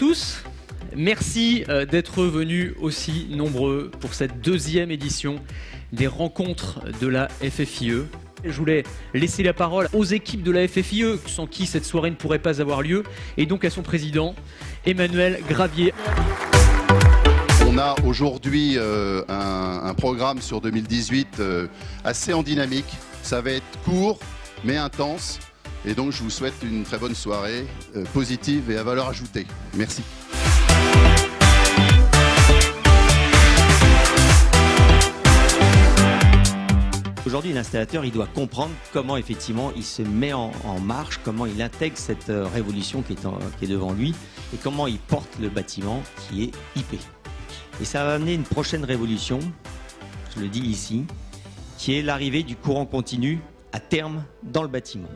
tous. Merci d'être venus aussi nombreux pour cette deuxième édition des rencontres de la FFIE. Je voulais laisser la parole aux équipes de la FFIE, sans qui cette soirée ne pourrait pas avoir lieu, et donc à son président, Emmanuel Gravier. On a aujourd'hui un programme sur 2018 assez en dynamique. Ça va être court mais intense. Et donc je vous souhaite une très bonne soirée, positive et à valeur ajoutée. Merci. Aujourd'hui, l'installateur, il doit comprendre comment effectivement il se met en marche, comment il intègre cette révolution qui est devant lui et comment il porte le bâtiment qui est IP. Et ça va amener une prochaine révolution, je le dis ici, qui est l'arrivée du courant continu à terme dans le bâtiment.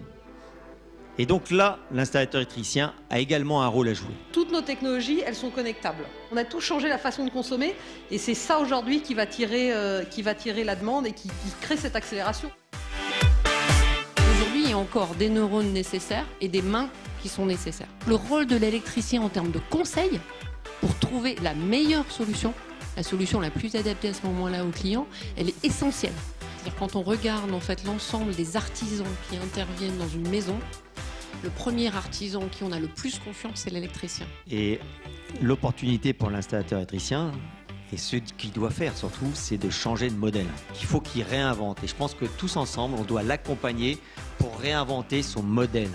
Et donc là, l'installateur électricien a également un rôle à jouer. Toutes nos technologies, elles sont connectables. On a tout changé la façon de consommer et c'est ça aujourd'hui qui va tirer la demande et qui crée cette accélération. Aujourd'hui, il y a encore des neurones nécessaires et des mains qui sont nécessaires. Le rôle de l'électricien en termes de conseil pour trouver la meilleure solution, la solution la plus adaptée à ce moment-là au client, elle est essentielle. C'est-à-dire quand on regarde en fait l'ensemble des artisans qui interviennent dans une maison, le premier artisan en qui on a le plus confiance, c'est l'électricien. Et l'opportunité pour l'installateur électricien, et ce qu'il doit faire surtout, c'est de changer de modèle. Il faut qu'il réinvente. Et je pense que tous ensemble, on doit l'accompagner pour réinventer son modèle.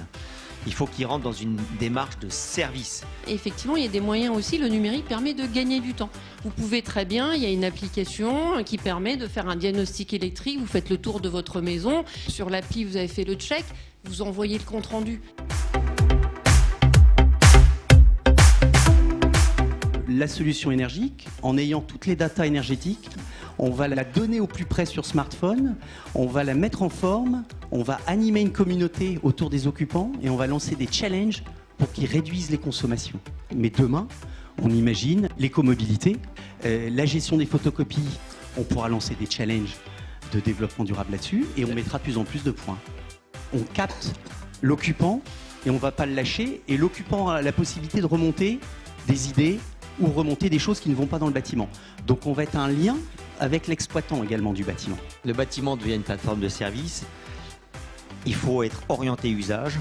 Il faut qu'il rentre dans une démarche de service. Et effectivement, il y a des moyens aussi, le numérique permet de gagner du temps. Vous pouvez très bien, il y a une application qui permet de faire un diagnostic électrique, vous faites le tour de votre maison, sur l'appli vous avez fait le check, vous envoyez le compte rendu. La solution énergique, en ayant toutes les datas énergétiques, on va la donner au plus près sur smartphone, on va la mettre en forme, on va animer une communauté autour des occupants et on va lancer des challenges pour qu'ils réduisent les consommations. Mais demain, on imagine l'écomobilité, la gestion des photocopies, on pourra lancer des challenges de développement durable là-dessus et on mettra de plus en plus de points. On capte l'occupant et on ne va pas le lâcher et l'occupant a la possibilité de remonter des idées ou remonter des choses qui ne vont pas dans le bâtiment. Donc on va être un lien avec l'exploitant également du bâtiment. Le bâtiment devient une plateforme de service. Il faut être orienté usage.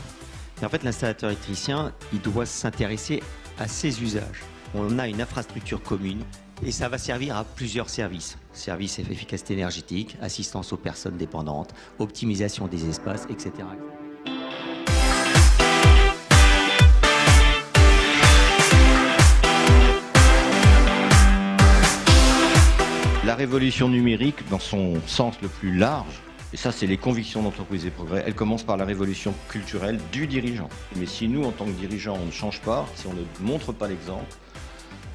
Et en fait, l'installateur électricien, il doit s'intéresser à ses usages. On a une infrastructure commune et ça va servir à plusieurs services. Services efficacité énergétique, assistance aux personnes dépendantes, optimisation des espaces, etc. La révolution numérique, dans son sens le plus large, et ça c'est les convictions d'entreprise et progrès, elle commence par la révolution culturelle du dirigeant. Mais si nous, en tant que dirigeants, on ne change pas, si on ne montre pas l'exemple,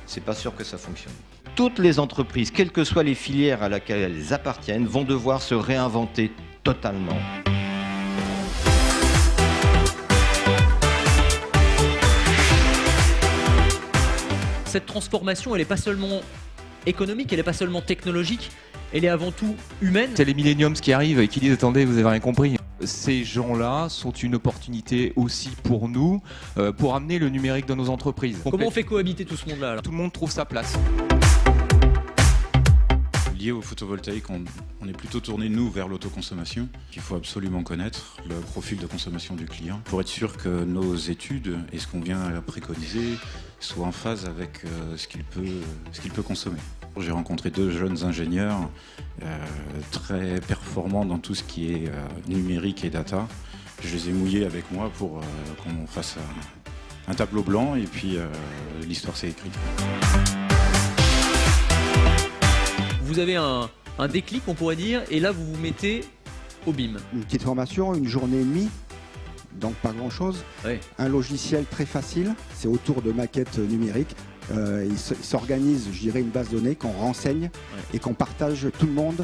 c'est pas sûr que ça fonctionne. Toutes les entreprises, quelles que soient les filières à laquelle elles appartiennent, vont devoir se réinventer totalement. Cette transformation, elle n'est pas seulement économique, elle n'est pas seulement technologique, elle est avant tout humaine. C'est les millenniums qui arrivent et qui disent attendez, vous avez rien compris. Ces gens-là sont une opportunité aussi pour nous, pour amener le numérique dans nos entreprises. Comment on fait cohabiter tout ce monde-là alors ? Tout le monde trouve sa place. Lié au photovoltaïque, on est plutôt tourné, nous, vers l'autoconsommation. Il faut absolument connaître le profil de consommation du client pour être sûr que nos études et ce qu'on vient préconiser soient en phase avec ce qu'il peut consommer. J'ai rencontré 2 jeunes ingénieurs très performants dans tout ce qui est numérique et data. Je les ai mouillés avec moi pour qu'on fasse un tableau blanc et puis l'histoire s'est écrite. Vous avez un déclic, on pourrait dire, et là vous vous mettez au BIM. Une petite formation, une journée et demie, donc pas grand-chose. Oui. Un logiciel très facile, c'est autour de maquettes numériques. Il s'organise, je dirais, une base de données qu'on renseigne et qu'on partage. Tout le monde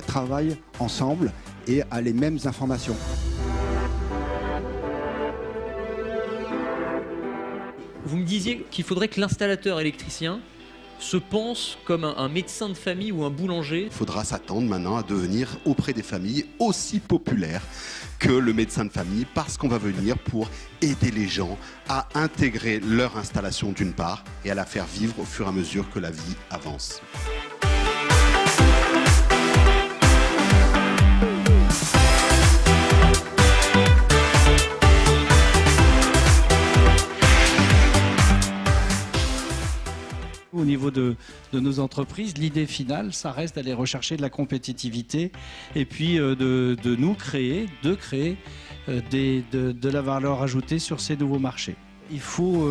travaille ensemble et a les mêmes informations. Vous me disiez qu'il faudrait que l'installateur électricien se pense comme un médecin de famille ou un boulanger. Il faudra s'attendre maintenant à devenir auprès des familles aussi populaire que le médecin de famille parce qu'on va venir pour aider les gens à intégrer leur installation d'une part et à la faire vivre au fur et à mesure que la vie avance. Au niveau de nos entreprises, l'idée finale, ça reste d'aller rechercher de la compétitivité et puis de créer de la valeur ajoutée sur ces nouveaux marchés. Il faut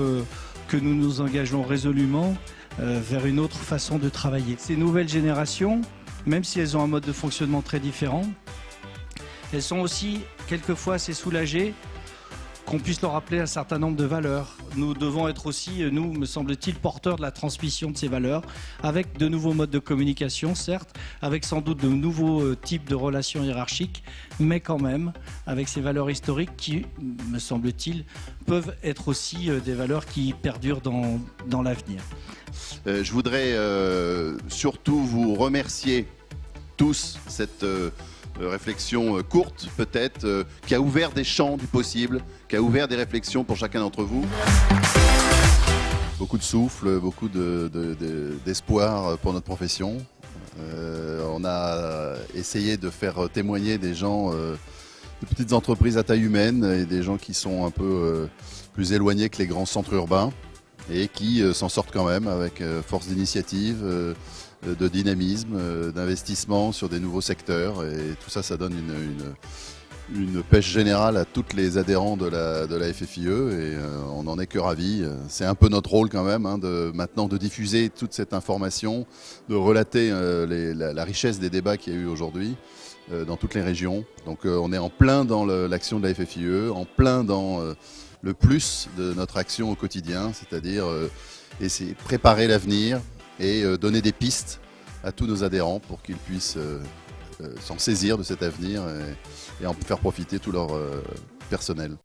que nous nous engageons résolument vers une autre façon de travailler. Ces nouvelles générations, même si elles ont un mode de fonctionnement très différent, elles sont aussi quelquefois assez soulagées qu'on puisse leur rappeler un certain nombre de valeurs. Nous devons être aussi, nous, me semble-t-il, porteurs de la transmission de ces valeurs, avec de nouveaux modes de communication, certes, avec sans doute de nouveaux types de relations hiérarchiques, mais quand même avec ces valeurs historiques qui, me semble-t-il, peuvent être aussi des valeurs qui perdurent dans l'avenir. Je voudrais surtout vous remercier tous cette réflexion courte peut-être, qui a ouvert des champs du possible, qui a ouvert des réflexions pour chacun d'entre vous. Beaucoup de souffle, beaucoup d'espoir pour notre profession. On a essayé de faire témoigner des gens de petites entreprises à taille humaine et des gens qui sont un peu plus éloignés que les grands centres urbains et qui s'en sortent quand même avec force d'initiative, de dynamisme, d'investissement sur des nouveaux secteurs et tout ça, ça donne une pêche générale à tous les adhérents de la FFIE et on n'en est que ravis. C'est un peu notre rôle quand même maintenant de diffuser toute cette information, de relater la richesse des débats qu'il y a eu aujourd'hui dans toutes les régions. Donc on est en plein dans l'action de la FFIE, en plein dans le plus de notre action au quotidien, c'est-à-dire essayer de préparer l'avenir et donner des pistes à tous nos adhérents pour qu'ils puissent s'en saisir de cet avenir et en faire profiter tout leur personnel.